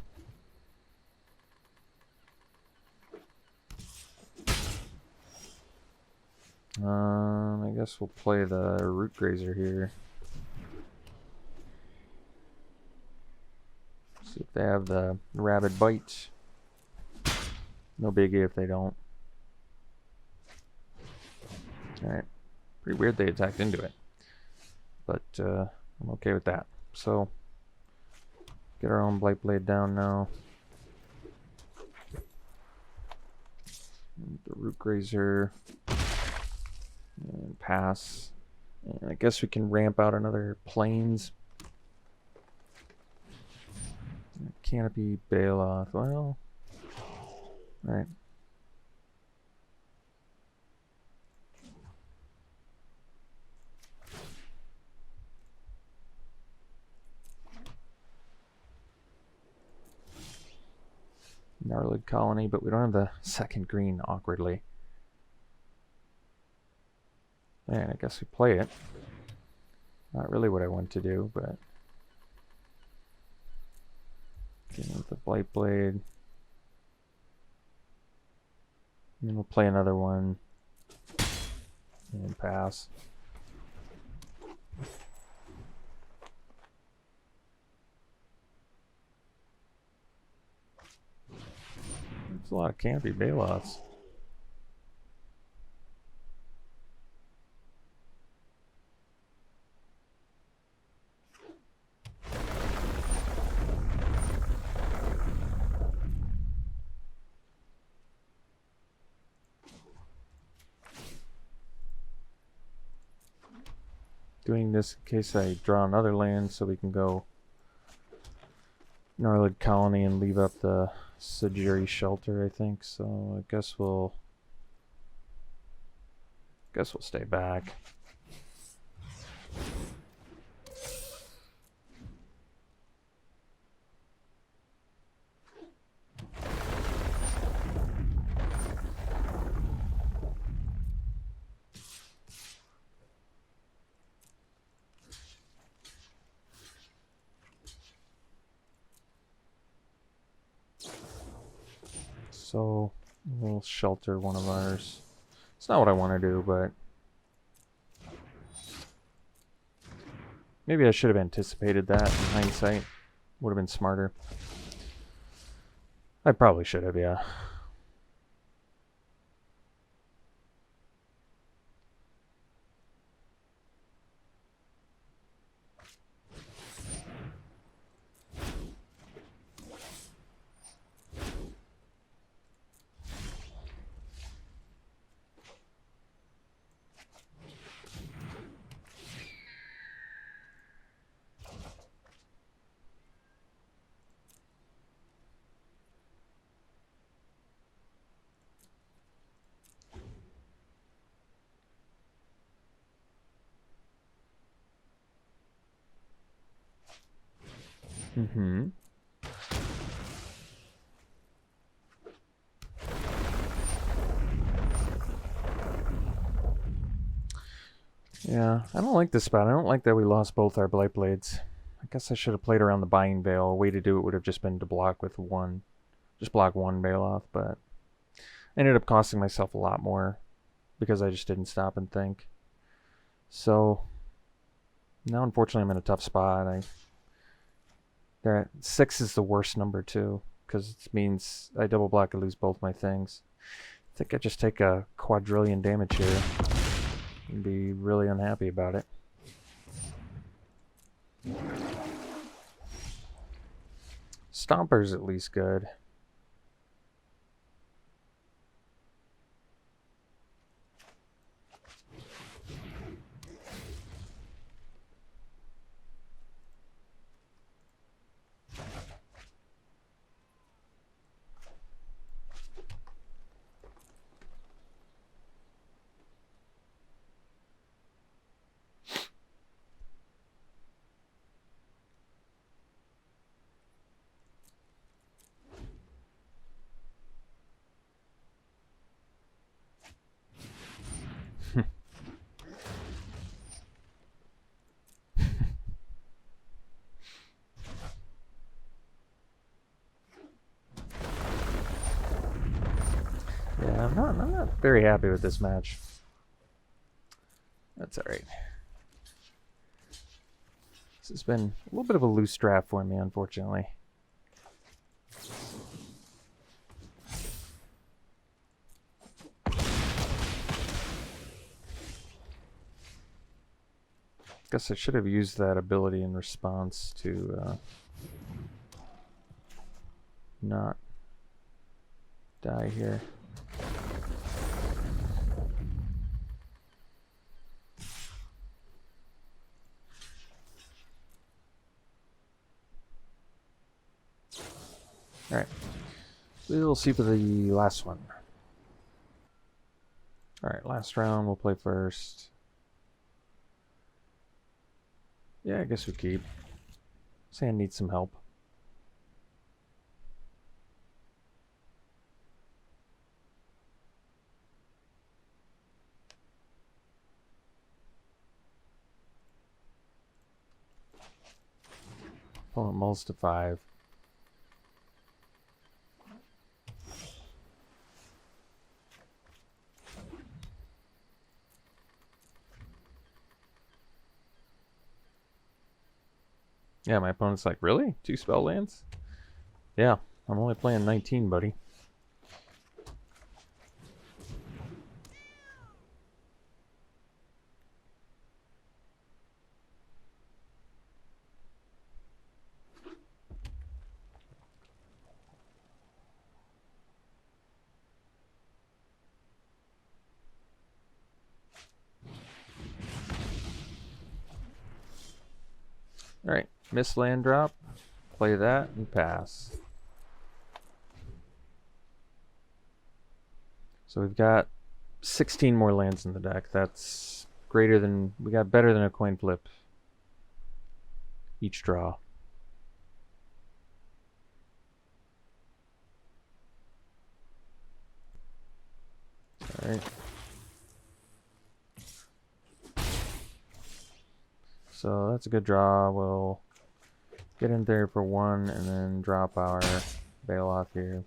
I guess we'll play the Root Grazer here. See if they have the Rabid Bite. No biggie if they don't. Alright. Pretty weird they attacked into it. But I'm okay with that. So, get our own Blightblade down now. And the Root Grazer. And pass. And I guess we can ramp out another Plains. Canopy, Bailoff. Well, alright. Gnarlid Colony, but we don't have the second green, awkwardly. And I guess we play it. Not really what I want to do, but... Getting with the Blightblade. And then we'll play another one. And pass. There's a lot of Canopy Bailoffs. Doing this in case I draw another land so we can go Gnarlid Colony and leave up the Sajiri Shelter, I think. So I guess we'll stay back. So we'll shelter one of ours. It's not what I want to do, but maybe I should have anticipated that in hindsight. Would have been smarter. I probably should have, yeah. Mm-hmm. Yeah, I don't like this spot. I don't like that we lost both our Blightblades. I guess I should have played around the Buying Veil. A way to do it would have just been to block with one. Just block one Bailoff, but I ended up costing myself a lot more because I just didn't stop and think. So now unfortunately I'm in a tough spot. 6 is the worst number too, because it means I double block and lose both my things. I think I just take a quadrillion damage here and be really unhappy about it. Stomper's at least good. Yeah, I'm not very happy with this match. That's alright. This has been a little bit of a loose draft for me, unfortunately. Guess I should have used that ability in response to not die here. Alright, we'll see for the last one. Alright, last round, we'll play first. Yeah, I guess we keep. Sand needs some help. Opponent mulls to 5. Yeah, my opponent's like, really? 2 spell lands? Yeah, I'm only playing 19, buddy. Alright, miss land drop, play that, and pass. So we've got 16 more lands in the deck. That's greater than, we got better than a coin flip each draw. Alright. So that's a good draw. We'll get in there for 1 and then drop our bail off here.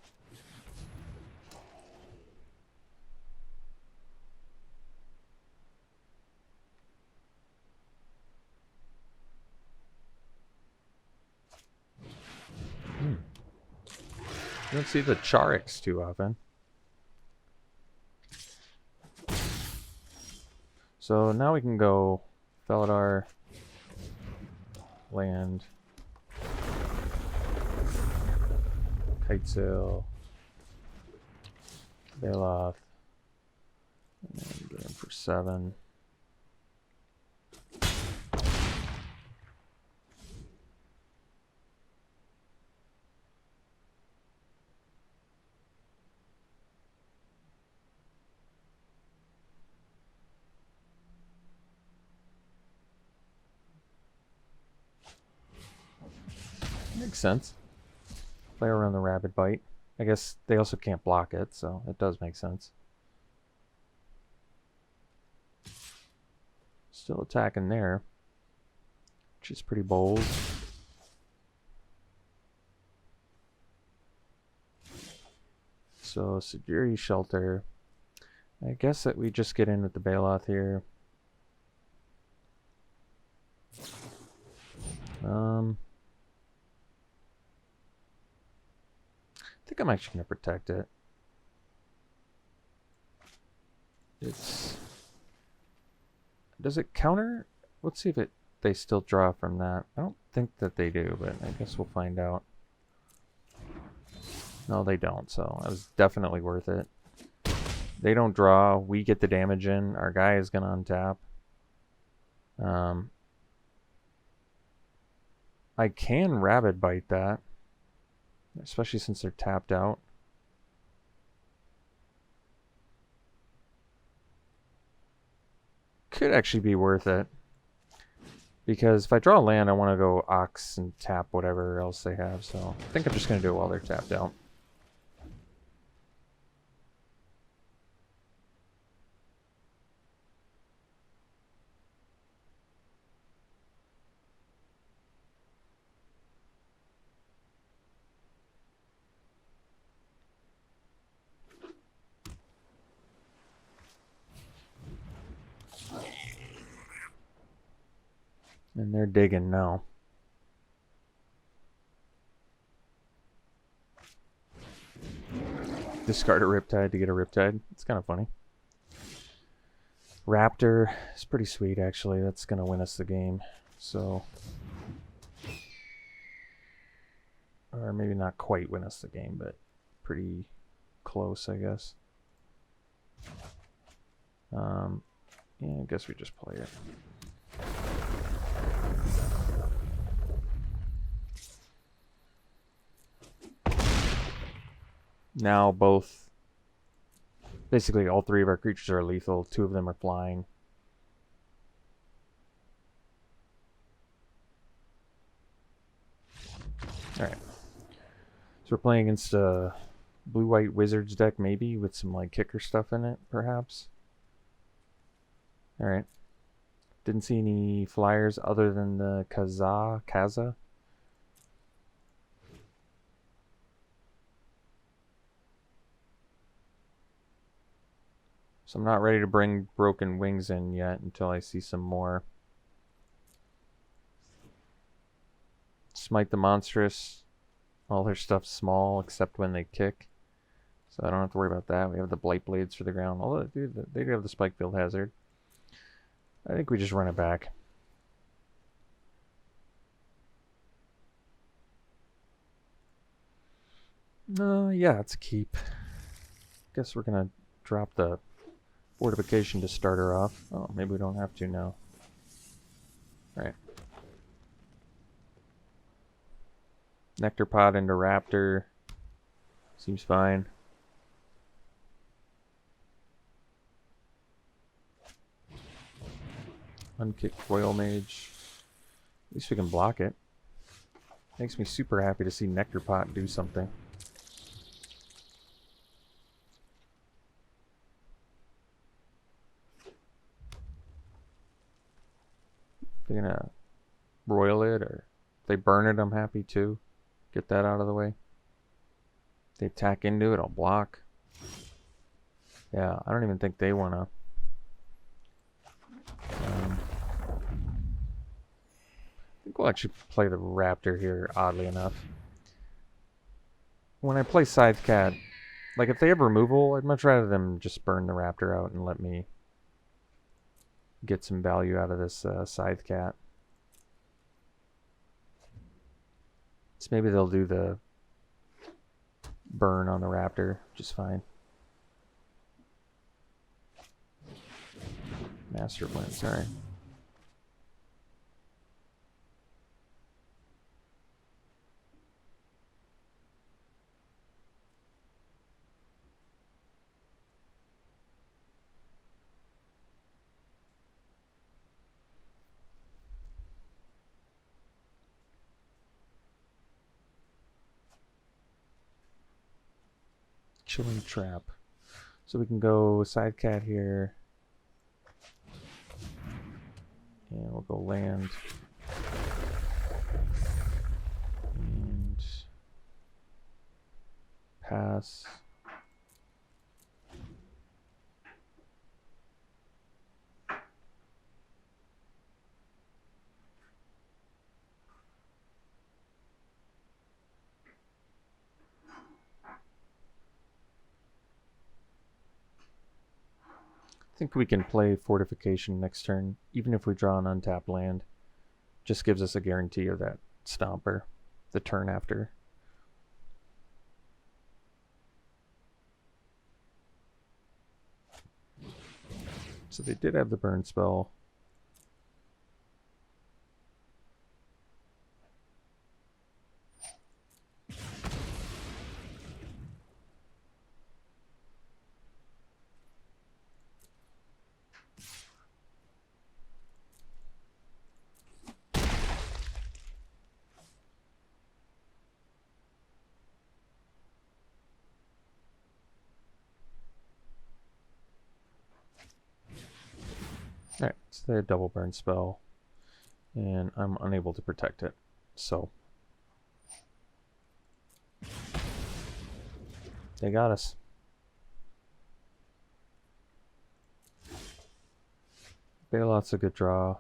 You don't see the Charix too often. So now we can go Felidar, land, Kitesail, Bailoff, and then get in for 7. Makes sense. Play around the Rapid Bite. I guess they also can't block it, so it does make sense. Still attacking there, which is pretty bold. So Security Shelter. I guess that we just get in with the Bailoff here. I think I'm actually going to protect it. Does it counter? Let's see if they still draw from that. I don't think that they do, but I guess we'll find out. No, they don't, so that was definitely worth it. They don't draw. We get the damage in. Our guy is going to untap. I can Rabid Bite that, especially since they're tapped out. Could actually be worth it. Because if I draw a land, I want to go Ox and tap whatever else they have. So I think I'm just going to do it while they're tapped out. And they're digging now. Discard a Riptide to get a Riptide. It's kind of funny. Raptor is pretty sweet, actually. That's going to win us the game. So, or maybe not quite win us the game, but pretty close, I guess. Yeah, I guess we just play it. Now both, basically all three of our creatures are lethal. 2 of them are flying. Alright. So we're playing against a blue-white Wizards deck, maybe, with some like kicker stuff in it, perhaps. Alright. Didn't see any flyers other than the Kaza. So I'm not ready to bring Broken Wings in yet until I see some more. Smite the Monstrous. All their stuff's small except when they kick. So I don't have to worry about that. We have the Blight Blades for the ground. Although they do have the Spike Field Hazard. I think we just run it back. Yeah, it's a keep. Guess we're gonna drop the Fortification to start her off. Oh, maybe we don't have to now. Alright. Nectar Pod into Raptor. Seems fine. Unkick Foil Mage. At least we can block it. Makes me super happy to see Nectar Pot do something. They're gonna royal it, or if they burn it, I'm happy too. Get that out of the way. If they attack into it, I'll block. Yeah, I don't even think they wanna. I think we'll actually play the Raptor here, oddly enough. When I play Scythe Cat, like if they have removal, I'd much rather them just burn the Raptor out and let me get some value out of this Scythe Cat. So maybe they'll do the burn on the Raptor, just fine. Master Blend, sorry. Chilling Trap. So we can go Side Cat here. And we'll go land. And pass. I think we can play Fortification next turn, even if we draw an untapped land. Just gives us a guarantee of that Stomper the turn after. So they did have the burn spell. Alright, so they had double burn spell, and I'm unable to protect it. So they got us. Bailout's a good draw. I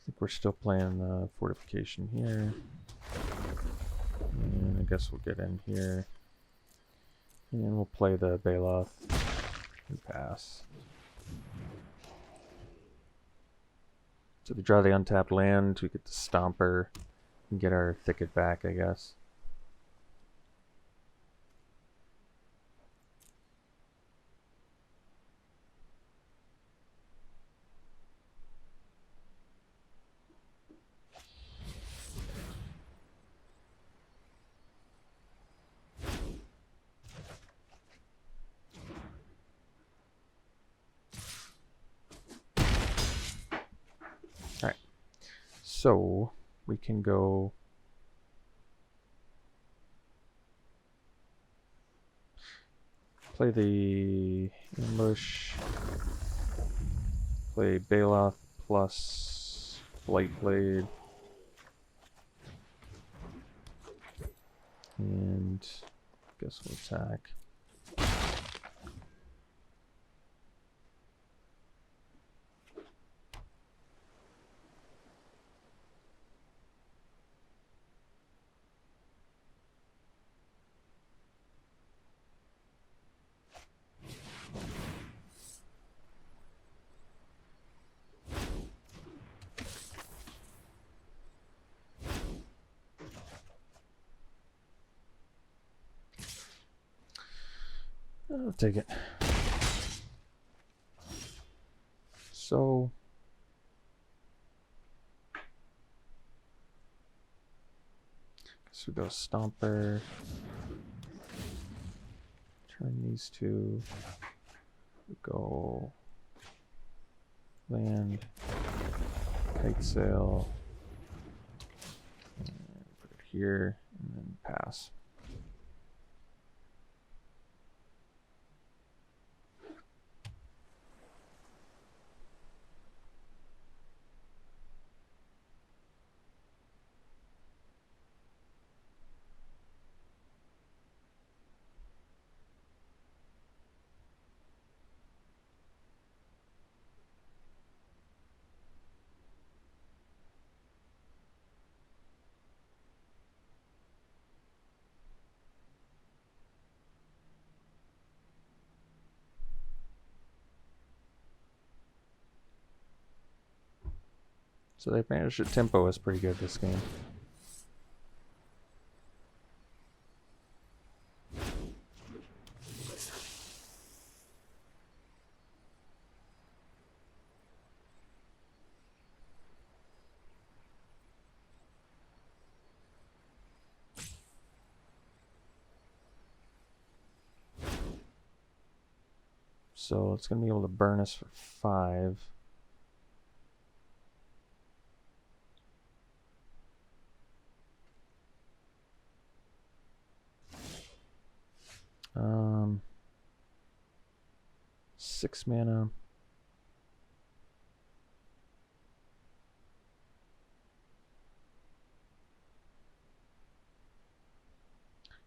think we're still playing the fortification here. And I guess we'll get in here. And we'll play the Bailoth. We pass. So we draw the untapped land, we get the Stomper, and get our Thicket back, I guess. Alright, so we can go play the ambush, play Bailoth plus Blightblade, and I guess we'll attack. I'll take it. So guess we go Stomper. Turn these two. We go land, kite sail, and put it here, and then pass. So they managed to tempo us pretty good this game. So it's going to be able to burn us for 5. Um, 6 mana.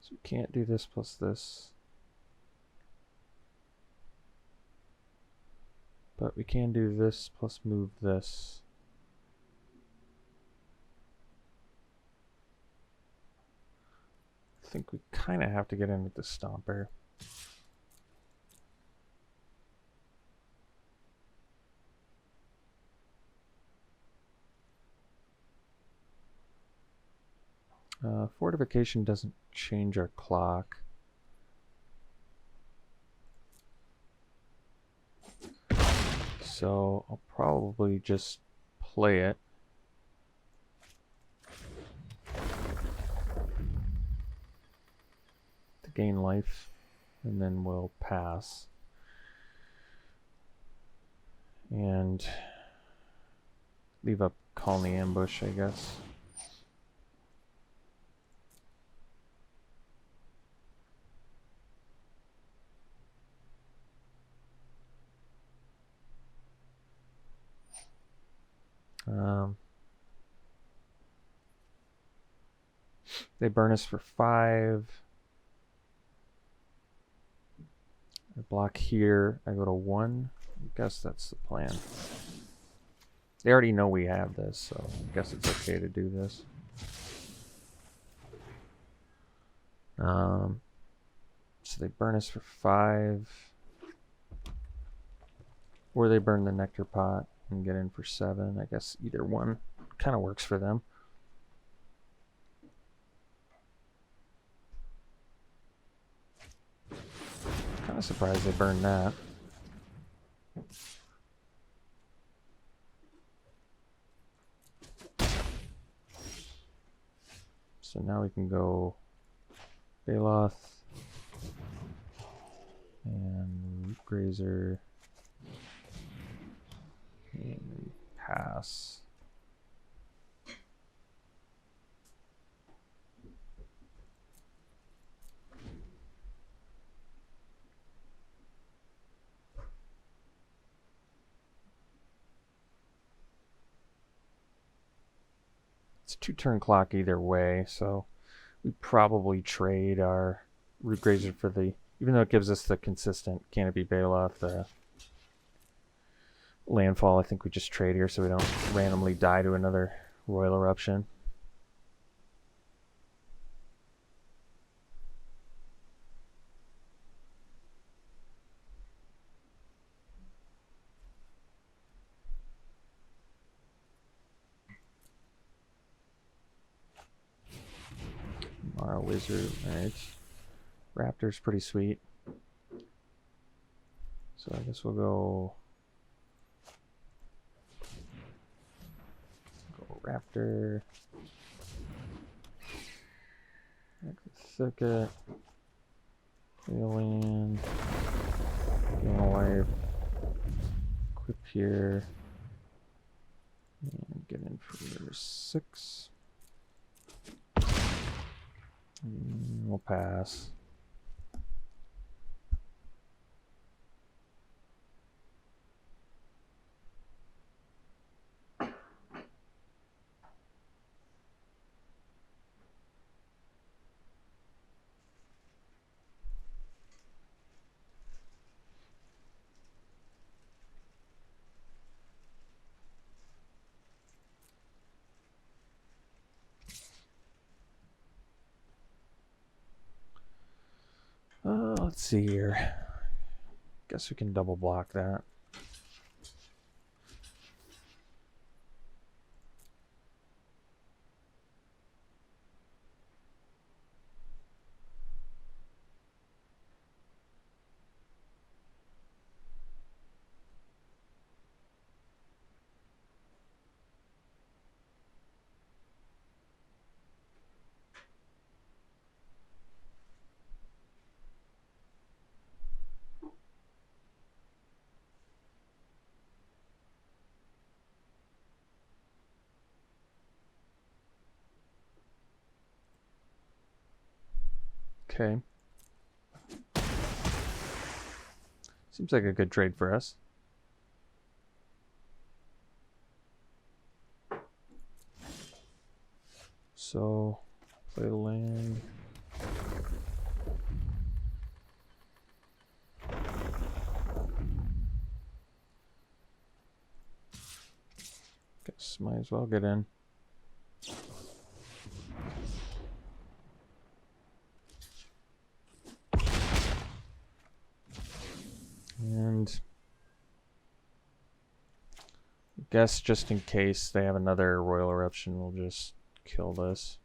So we can't do this plus this. But we can do this plus move this. I think we kind of have to get in with the Stomper. Fortification doesn't change our clock. So I'll probably just play it. To gain life, and then we'll pass. And leave up Colony Ambush, I guess. They burn us for 5. I block here. I go to 1. I guess that's the plan. They already know we have this, so I guess it's okay to do this. So they burn us for 5. Or they burn the Nectar Pot and get in for 7. I guess either one kind of works for them. Kind of surprised they burned that. So now we can go Baloth and Grazer and pass. It's 2-turn clock either way, so we probably trade our Root Grazer for the, even though it gives us the consistent Canopy Baloth, the landfall, I think we just trade here so we don't randomly die to another Royal Eruption. Mara Wizard, alright. Raptor's pretty sweet. So I guess we'll go Raptor. Thicket. Alien. Gain a life. Equip here. And get in for 6. And we'll pass. Let's see here. Guess we can double block that. Okay. Seems like a good trade for us. So, play the land. Guess might as well get in. And I guess just in case they have another Royal Eruption, we'll just kill this.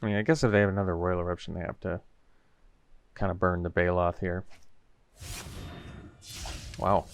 I mean, I guess if they have another Royal Eruption, they have to kind of burn the Baloth here. Wow.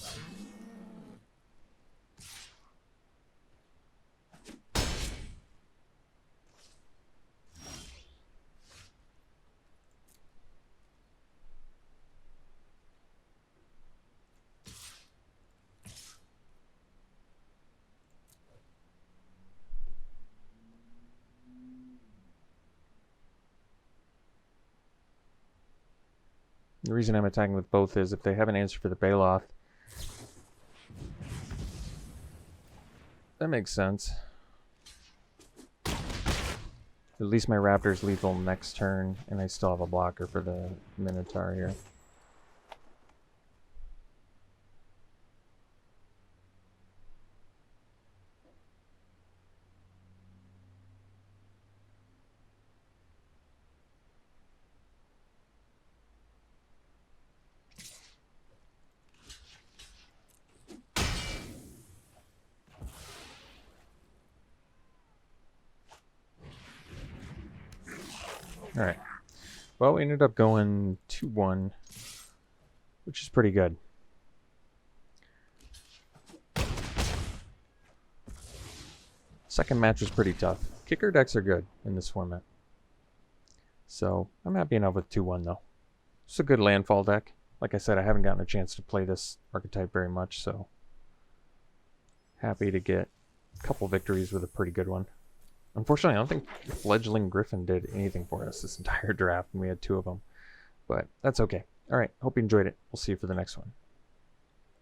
The reason I'm attacking with both is if they have an answer for the Baloth. That makes sense. At least my Raptor's lethal next turn, and I still have a blocker for the Minotaur here. Alright. Well, we ended up going 2-1, which is pretty good. Second match was pretty tough. Kicker decks are good in this format. So, I'm happy enough with 2-1 though. It's a good landfall deck. Like I said, I haven't gotten a chance to play this archetype very much, so happy to get a couple victories with a pretty good one. Unfortunately, I don't think Fledgling Griffin did anything for us this entire draft, and we had 2 of them. But that's okay. Alright, hope you enjoyed it. We'll see you for the next one.